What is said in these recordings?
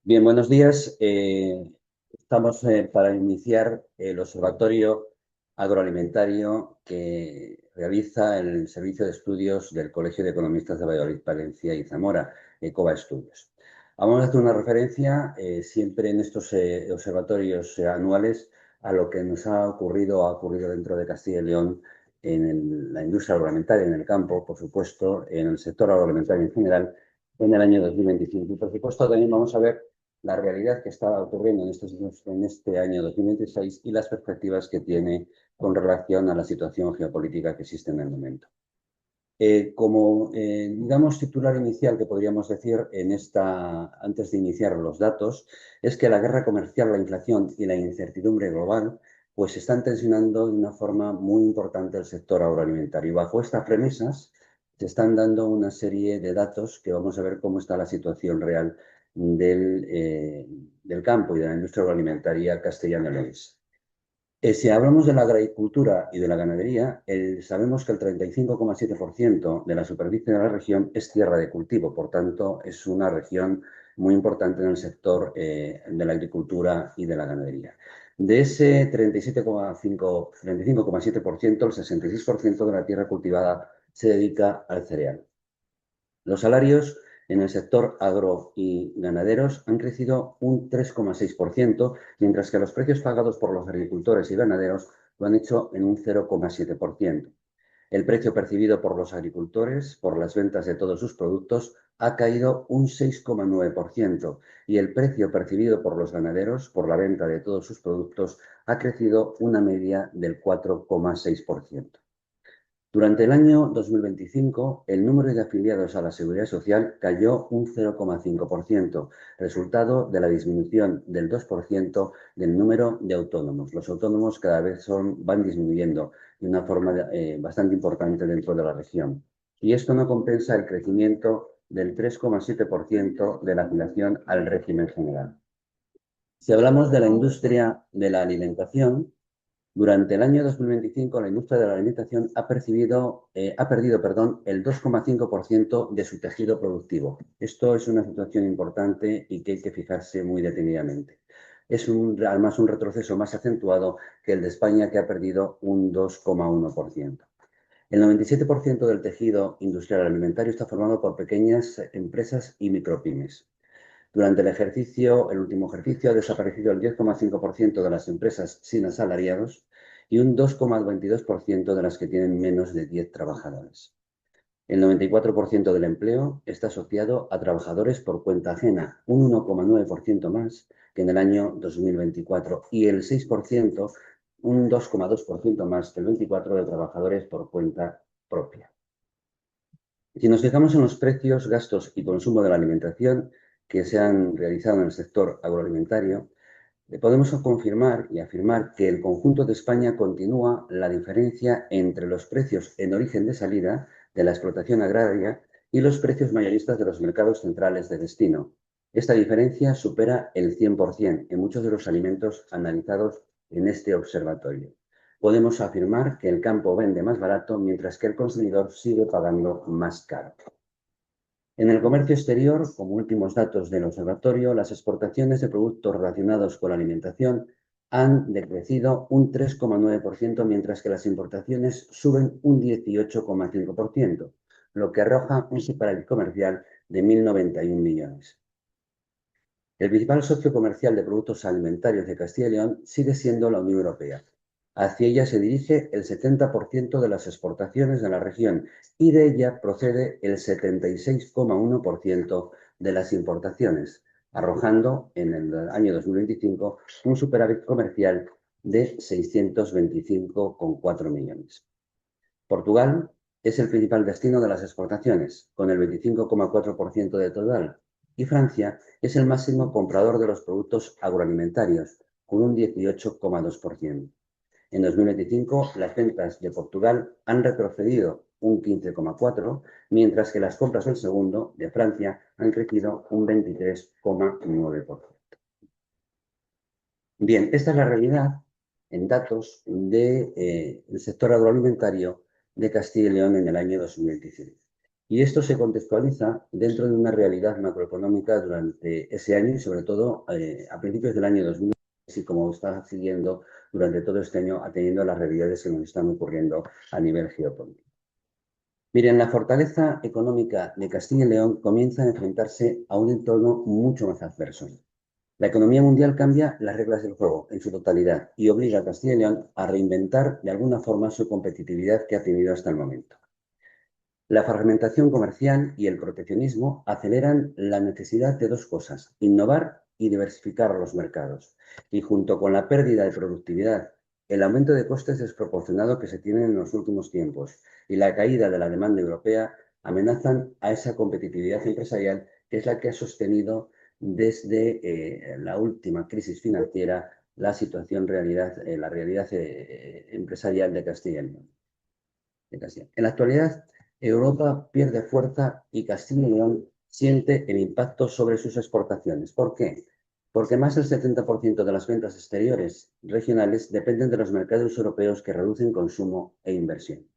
Bien, buenos días. Estamos para iniciar el observatorio agroalimentario que realiza el Servicio de Estudios del Colegio de Economistas de Valladolid, Palencia y Zamora, ECOVA Estudios. Vamos a hacer una referencia siempre en estos observatorios anuales a lo que nos ha ocurrido dentro de Castilla y León en la industria agroalimentaria, en el campo, por supuesto, en el sector agroalimentario en general, en el año 2025. Y por supuesto también vamos a ver la realidad que está ocurriendo en este año 2026 y las perspectivas que tiene con relación a la situación geopolítica que existe en el momento. Digamos, titular inicial que podríamos decir antes de iniciar los datos, es que la guerra comercial, la inflación y la incertidumbre global pues están tensionando de una forma muy importante el sector agroalimentario. Y bajo estas premisas se están dando una serie de datos que vamos a ver cómo está la situación real del campo y de la industria agroalimentaria castellano-leonesa. Si hablamos de la agricultura y de la ganadería, sabemos que el 35,7% de la superficie de la región es tierra de cultivo, por tanto, es una región muy importante en el sector de la agricultura y de la ganadería. De ese 35,7%, el 66% de la tierra cultivada se dedica al cereal. Los salarios en el sector agro y ganaderos han crecido un 3,6%, mientras que los precios pagados por los agricultores y ganaderos lo han hecho en un 0,7%. El precio percibido por los agricultores por las ventas de todos sus productos ha caído un 6,9% y el precio percibido por los ganaderos por la venta de todos sus productos ha crecido una media del 4,6%. Durante el año 2025, el número de afiliados a la Seguridad Social cayó un 0,5%, resultado de la disminución del 2% del número de autónomos. Los autónomos cada vez van disminuyendo de una forma bastante importante dentro de la región. Y esto no compensa el crecimiento del 3,7% de la afiliación al régimen general. Si hablamos de la industria de la alimentación, durante el año 2025, la industria de la alimentación ha perdido el 2,5% de su tejido productivo. Esto es una situación importante y que hay que fijarse muy detenidamente. Es además un retroceso más acentuado que el de España, que ha perdido un 2,1%. El 97% del tejido industrial alimentario está formado por pequeñas empresas y micropymes. Durante el último ejercicio, ha desaparecido el 10,5% de las empresas sin asalariados y un 2,22% de las que tienen menos de 10 trabajadores. El 94% del empleo está asociado a trabajadores por cuenta ajena, un 1,9% más que en el año 2024, y el 6%, un 2,2% más que el 24% de trabajadores por cuenta propia. Si nos fijamos en los precios, gastos y consumo de la alimentación que se han realizado en el sector agroalimentario, podemos confirmar y afirmar que el conjunto de España continúa la diferencia entre los precios en origen de salida de la explotación agraria y los precios mayoristas de los mercados centrales de destino. Esta diferencia supera el 100% en muchos de los alimentos analizados en este observatorio. Podemos afirmar que el campo vende más barato mientras que el consumidor sigue pagando más caro. En el comercio exterior, como últimos datos del observatorio, las exportaciones de productos relacionados con la alimentación han decrecido un 3,9%, mientras que las importaciones suben un 18,5%, lo que arroja un superávit comercial de 1.091 millones. El principal socio comercial de productos alimentarios de Castilla y León sigue siendo la Unión Europea. Hacia ella se dirige el 70% de las exportaciones de la región y de ella procede el 76,1% de las importaciones, arrojando en el año 2025 un superávit comercial de 625,4 millones. Portugal es el principal destino de las exportaciones, con el 25,4% de total, y Francia es el máximo comprador de los productos agroalimentarios, con un 18,2%. En 2025, las ventas de Portugal han retrocedido un 15,4%, mientras que las compras del segundo, de Francia, han crecido un 23,9%. Bien, esta es la realidad en datos del sector agroalimentario de Castilla y León en el año 2019. Y esto se contextualiza dentro de una realidad macroeconómica durante ese año y sobre todo a principios del año 2000, así como está siguiendo durante todo este año atendiendo a las realidades que nos están ocurriendo a nivel geopolítico. Miren, la fortaleza económica de Castilla y León comienza a enfrentarse a un entorno mucho más adverso. La economía mundial cambia las reglas del juego en su totalidad y obliga a Castilla y León a reinventar de alguna forma su competitividad que ha tenido hasta el momento. La fragmentación comercial y el proteccionismo aceleran la necesidad de dos cosas: innovar y diversificar los mercados. Y junto con la pérdida de productividad, el aumento de costes desproporcionado que se tienen en los últimos tiempos y la caída de la demanda europea amenazan a esa competitividad empresarial que es la que ha sostenido desde la última crisis financiera la situación la realidad empresarial de Castilla y León. En la actualidad, Europa pierde fuerza y Castilla y León siente el impacto sobre sus exportaciones. ¿Por qué? Porque más del 70% de las ventas exteriores regionales dependen de los mercados europeos que reducen consumo e inversión.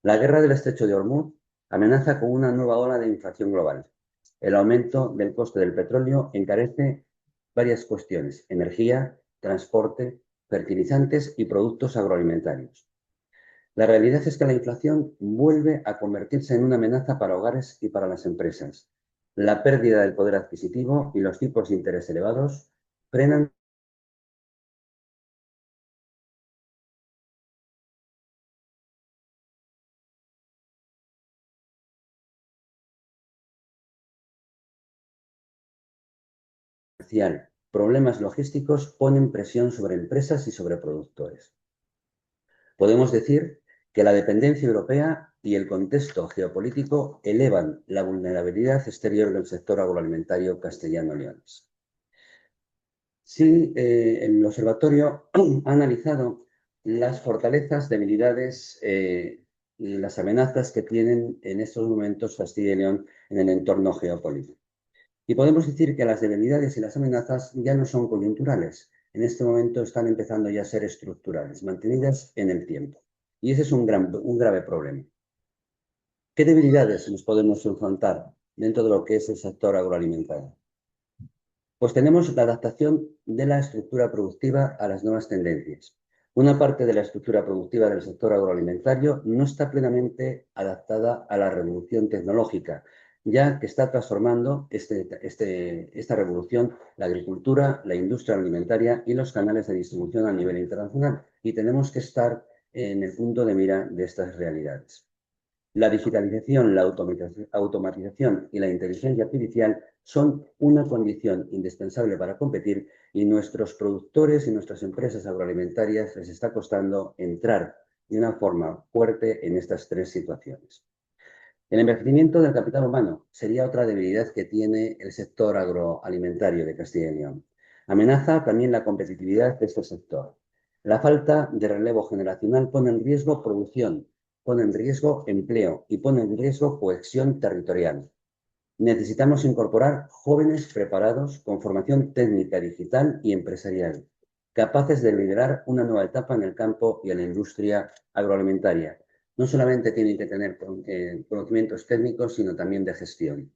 La guerra del Estrecho de Hormuz amenaza con una nueva ola de inflación global. El aumento del coste del petróleo encarece varias cuestiones: energía, transporte, fertilizantes y productos agroalimentarios. La realidad es que la inflación vuelve a convertirse en una amenaza para hogares y para las empresas. La pérdida del poder adquisitivo y los tipos de interés elevados frenan comercial. Problemas logísticos ponen presión sobre empresas y sobre productores. Podemos decir que la dependencia europea y el contexto geopolítico elevan la vulnerabilidad exterior del sector agroalimentario castellano-leonés. Sí, el observatorio ha analizado las fortalezas, debilidades y las amenazas que tienen en estos momentos Castilla y León en el entorno geopolítico. Y podemos decir que las debilidades y las amenazas ya no son coyunturales. En este momento están empezando ya a ser estructurales, mantenidas en el tiempo. Y ese es un grave problema. ¿Qué debilidades nos podemos enfrentar dentro de lo que es el sector agroalimentario? Pues tenemos la adaptación de la estructura productiva a las nuevas tendencias. Una parte de la estructura productiva del sector agroalimentario no está plenamente adaptada a la revolución tecnológica, ya que está transformando esta revolución la agricultura, la industria alimentaria y los canales de distribución a nivel internacional. Y tenemos que estar en el punto de mira de estas realidades. La digitalización, la automatización y la inteligencia artificial son una condición indispensable para competir y nuestros productores y nuestras empresas agroalimentarias les está costando entrar de una forma fuerte en estas tres situaciones. El envejecimiento del capital humano sería otra debilidad que tiene el sector agroalimentario de Castilla y León. Amenaza también la competitividad de este sector. La falta de relevo generacional pone en riesgo producción, pone en riesgo empleo y pone en riesgo cohesión territorial. Necesitamos incorporar jóvenes preparados con formación técnica, digital y empresarial, capaces de liderar una nueva etapa en el campo y en la industria agroalimentaria. No solamente tienen que tener conocimientos técnicos, sino también de gestión.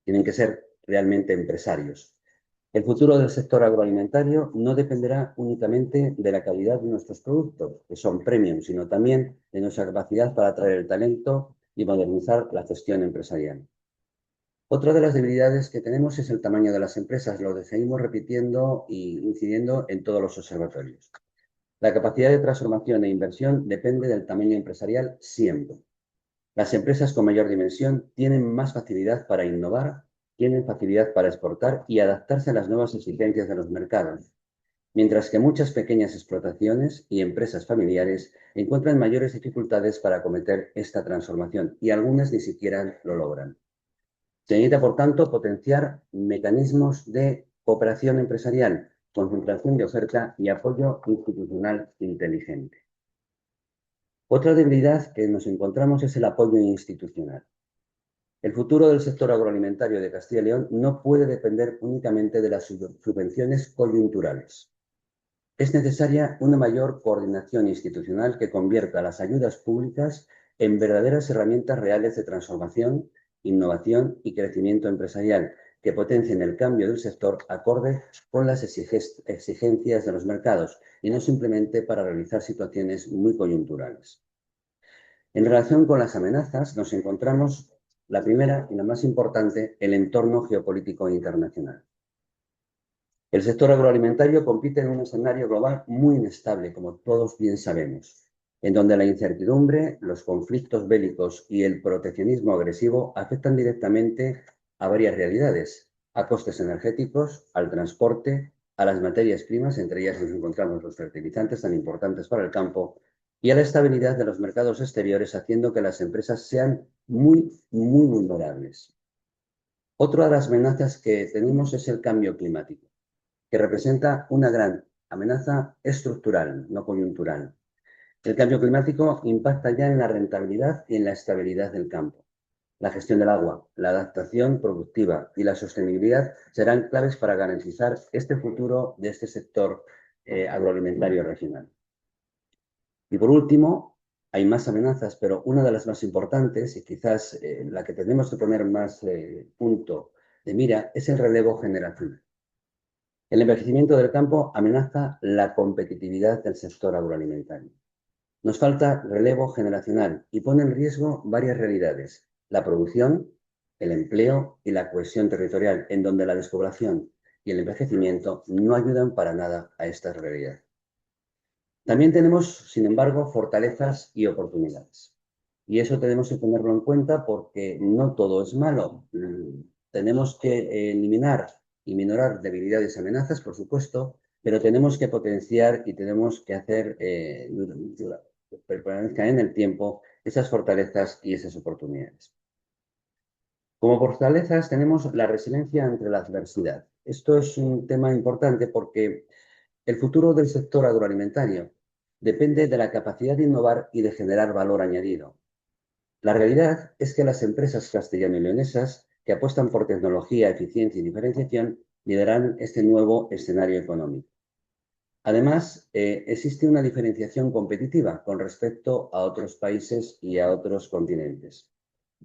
Tienen que ser realmente empresarios. El futuro del sector agroalimentario no dependerá únicamente de la calidad de nuestros productos, que son premium, sino también de nuestra capacidad para atraer el talento y modernizar la gestión empresarial. Otra de las debilidades que tenemos es el tamaño de las empresas. Lo seguimos repitiendo e incidiendo en todos los observatorios. La capacidad de transformación e inversión depende del tamaño empresarial siempre. Las empresas con mayor dimensión tienen más facilidad para innovar, tienen facilidad para exportar y adaptarse a las nuevas exigencias de los mercados, mientras que muchas pequeñas explotaciones y empresas familiares encuentran mayores dificultades para acometer esta transformación y algunas ni siquiera lo logran. Se necesita, por tanto, potenciar mecanismos de cooperación empresarial, concentración de oferta y apoyo institucional inteligente. Otra debilidad que nos encontramos es el apoyo institucional. El futuro del sector agroalimentario de Castilla y León no puede depender únicamente de las subvenciones coyunturales. Es necesaria una mayor coordinación institucional que convierta las ayudas públicas en verdaderas herramientas reales de transformación, innovación y crecimiento empresarial que potencien el cambio del sector acorde con las exigencias de los mercados y no simplemente para realizar situaciones muy coyunturales. En relación con las amenazas, nos encontramos la primera y la más importante, el entorno geopolítico internacional. El sector agroalimentario compite en un escenario global muy inestable, como todos bien sabemos, en donde la incertidumbre, los conflictos bélicos y el proteccionismo agresivo afectan directamente a varias realidades, a costes energéticos, al transporte, a las materias primas, entre ellas nos encontramos los fertilizantes tan importantes para el campo, y a la estabilidad de los mercados exteriores, haciendo que las empresas sean muy vulnerables. Otra de las amenazas que tenemos es el cambio climático, que representa una gran amenaza estructural, no coyuntural. El cambio climático impacta ya en la rentabilidad y en la estabilidad del campo. La gestión del agua, la adaptación productiva y la sostenibilidad serán claves para garantizar este futuro de este sector agroalimentario regional. Y por último, hay más amenazas, pero una de las más importantes y quizás la que tenemos que poner más punto de mira es el relevo generacional. El envejecimiento del campo amenaza la competitividad del sector agroalimentario. Nos falta relevo generacional y pone en riesgo varias realidades: la producción, el empleo y la cohesión territorial, en donde la despoblación y el envejecimiento no ayudan para nada a esta realidad. También tenemos, sin embargo, fortalezas y oportunidades. Y eso tenemos que tenerlo en cuenta porque no todo es malo. Tenemos que eliminar y minorar debilidades y amenazas, por supuesto, pero tenemos que potenciar y tenemos que hacer permanezcan en el tiempo esas fortalezas y esas oportunidades. Como fortalezas tenemos la resiliencia ante la adversidad. Esto es un tema importante porque el futuro del sector agroalimentario depende de la capacidad de innovar y de generar valor añadido. La realidad es que las empresas castellano y leonesas que apuestan por tecnología, eficiencia y diferenciación lideran este nuevo escenario económico. Además, existe una diferenciación competitiva con respecto a otros países y a otros continentes.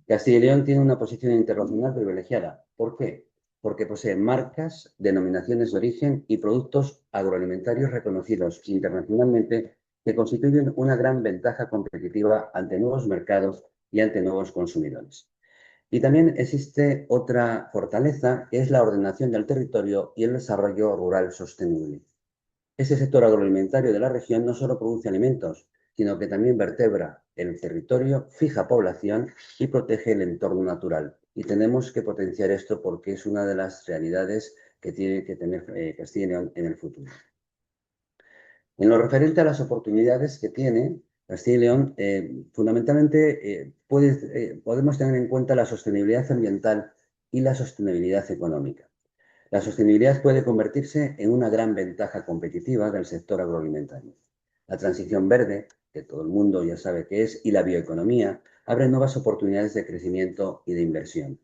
Castilla y León tiene una posición internacional privilegiada. ¿Por qué? Porque posee marcas, denominaciones de origen y productos agroalimentarios reconocidos internacionalmente que constituyen una gran ventaja competitiva ante nuevos mercados y ante nuevos consumidores. Y también existe otra fortaleza, que es la ordenación del territorio y el desarrollo rural sostenible. Ese sector agroalimentario de la región no solo produce alimentos, sino que también vertebra el territorio, fija población y protege el entorno natural. Y tenemos que potenciar esto porque es una de las realidades que tiene que tener Castilla y León en el futuro. En lo referente a las oportunidades que tiene Castilla y León, fundamentalmente podemos tener en cuenta la sostenibilidad ambiental y la sostenibilidad económica. La sostenibilidad puede convertirse en una gran ventaja competitiva del sector agroalimentario. La transición verde, que todo el mundo ya sabe qué es, y la bioeconomía abren nuevas oportunidades de crecimiento y de inversión.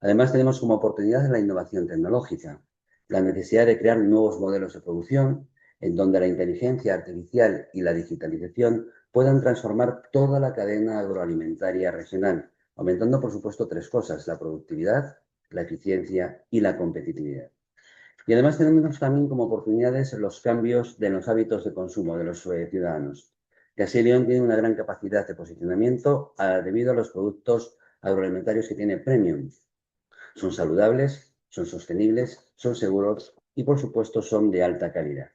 Además, tenemos como oportunidad la innovación tecnológica, la necesidad de crear nuevos modelos de producción, en donde la inteligencia artificial y la digitalización puedan transformar toda la cadena agroalimentaria regional, aumentando, por supuesto, tres cosas: la productividad, la eficiencia y la competitividad. Y además tenemos también como oportunidades los cambios de los hábitos de consumo de los ciudadanos. Castilla y León tiene una gran capacidad de posicionamiento debido a los productos agroalimentarios que tiene premium. Son saludables, son sostenibles, son seguros y, por supuesto, son de alta calidad.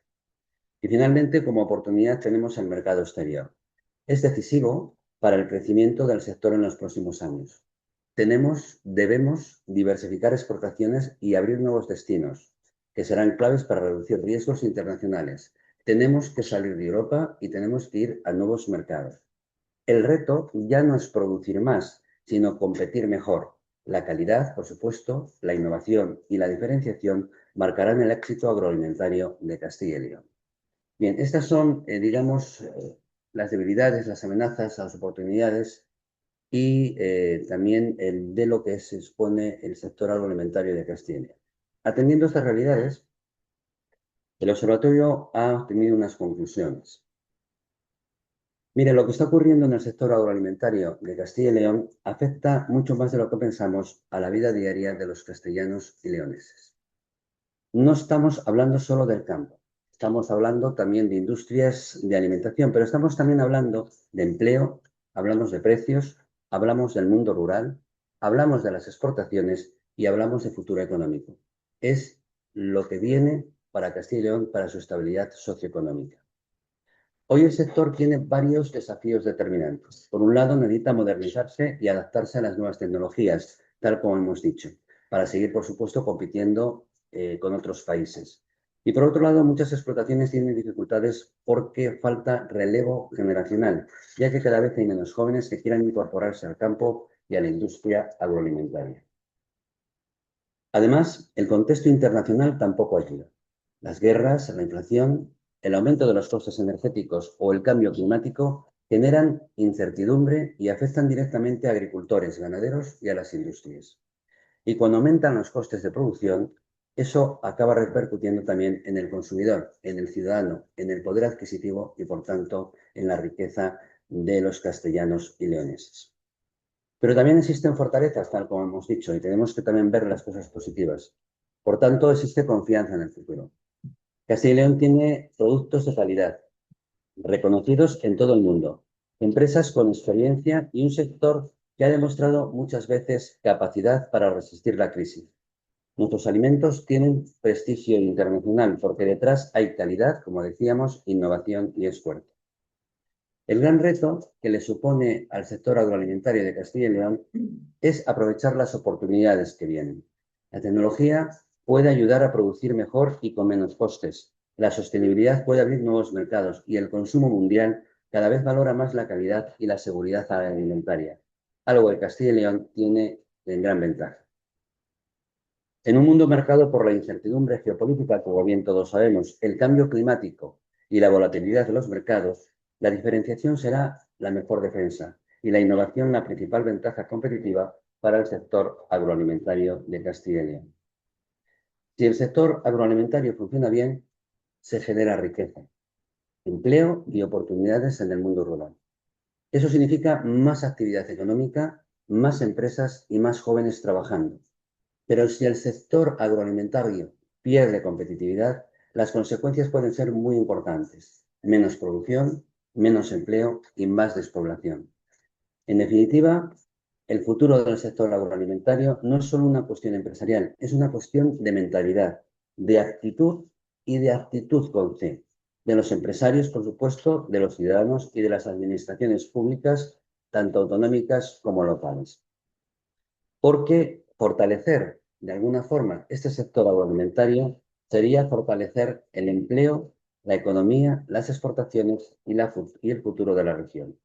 Y finalmente, como oportunidad tenemos el mercado exterior. Es decisivo para el crecimiento del sector en los próximos años. Debemos diversificar exportaciones y abrir nuevos destinos, que serán claves para reducir riesgos internacionales. Tenemos que salir de Europa y tenemos que ir a nuevos mercados. El reto ya no es producir más, sino competir mejor. La calidad, por supuesto, la innovación y la diferenciación marcarán el éxito agroalimentario de Castilla y León. Bien, estas son, digamos, las debilidades, las amenazas, las oportunidades y también de lo que se expone el sector agroalimentario de Castilla y León. Atendiendo a estas realidades, el observatorio ha obtenido unas conclusiones. Mire, lo que está ocurriendo en el sector agroalimentario de Castilla y León afecta mucho más de lo que pensamos a la vida diaria de los castellanos y leoneses. No estamos hablando solo del campo, estamos hablando también de industrias de alimentación, pero estamos también hablando de empleo, hablamos de precios, hablamos del mundo rural, hablamos de las exportaciones y hablamos de futuro económico. Es lo que viene para Castilla y León para su estabilidad socioeconómica. Hoy el sector tiene varios desafíos determinantes. Por un lado, necesita modernizarse y adaptarse a las nuevas tecnologías, tal como hemos dicho, para seguir, por supuesto, compitiendo con otros países. Y por otro lado, muchas explotaciones tienen dificultades porque falta relevo generacional, ya que cada vez hay menos jóvenes que quieran incorporarse al campo y a la industria agroalimentaria. Además, el contexto internacional tampoco ayuda. Las guerras, la inflación, el aumento de los costes energéticos o el cambio climático generan incertidumbre y afectan directamente a agricultores, ganaderos y a las industrias. Y cuando aumentan los costes de producción, eso acaba repercutiendo también en el consumidor, en el ciudadano, en el poder adquisitivo y, por tanto, en la riqueza de los castellanos y leoneses. Pero también existen fortalezas, tal como hemos dicho, y tenemos que también ver las cosas positivas. Por tanto, existe confianza en el futuro. Castilla y León tiene productos de calidad, reconocidos en todo el mundo, empresas con experiencia y un sector que ha demostrado muchas veces capacidad para resistir la crisis. Nuestros alimentos tienen prestigio internacional porque detrás hay calidad, como decíamos, innovación y esfuerzo. El gran reto que le supone al sector agroalimentario de Castilla y León es aprovechar las oportunidades que vienen. La tecnología puede ayudar a producir mejor y con menos costes. La sostenibilidad puede abrir nuevos mercados y el consumo mundial cada vez valora más la calidad y la seguridad alimentaria, algo que Castilla y León tiene en gran ventaja. En un mundo marcado por la incertidumbre geopolítica, como bien todos sabemos, el cambio climático y la volatilidad de los mercados, la diferenciación será la mejor defensa y la innovación la principal ventaja competitiva para el sector agroalimentario de Castilla y León. Si el sector agroalimentario funciona bien, se genera riqueza, empleo y oportunidades en el mundo rural. Eso significa más actividad económica, más empresas y más jóvenes trabajando. Pero si el sector agroalimentario pierde competitividad, las consecuencias pueden ser muy importantes. Menos producción, menos empleo y más despoblación. En definitiva, el futuro del sector agroalimentario no es solo una cuestión empresarial, es una cuestión de mentalidad, de actitud y de actitud con C. De los empresarios, por supuesto, de los ciudadanos y de las administraciones públicas, tanto autonómicas como locales. Porque fortalecer de alguna forma este sector agroalimentario sería fortalecer el empleo, la economía, las exportaciones y el futuro de la región.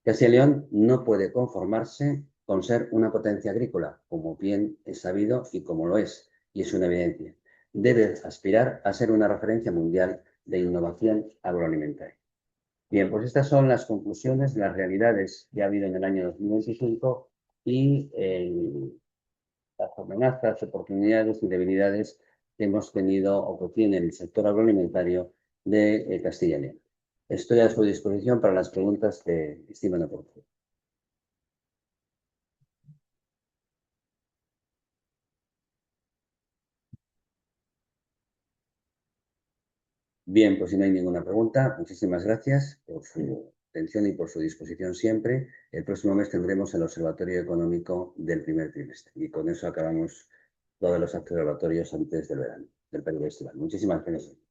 Castilla y León no puede conformarse con ser una potencia agrícola, como bien es sabido y como lo es, y es una evidencia. Debe aspirar a ser una referencia mundial de innovación agroalimentaria. Bien, pues estas son las conclusiones de las realidades que ha habido en el año 2025 y las amenazas, oportunidades y debilidades que hemos tenido o que tiene el sector agroalimentario de Castilla y León. Estoy a su disposición para las preguntas que estimen oportunas. Bien, pues si no hay ninguna pregunta, muchísimas gracias por su atención y por su disposición siempre. El próximo mes tendremos el Observatorio Económico del primer trimestre y con eso acabamos todos los observatorios antes del verano, del periodo estival. Muchísimas gracias.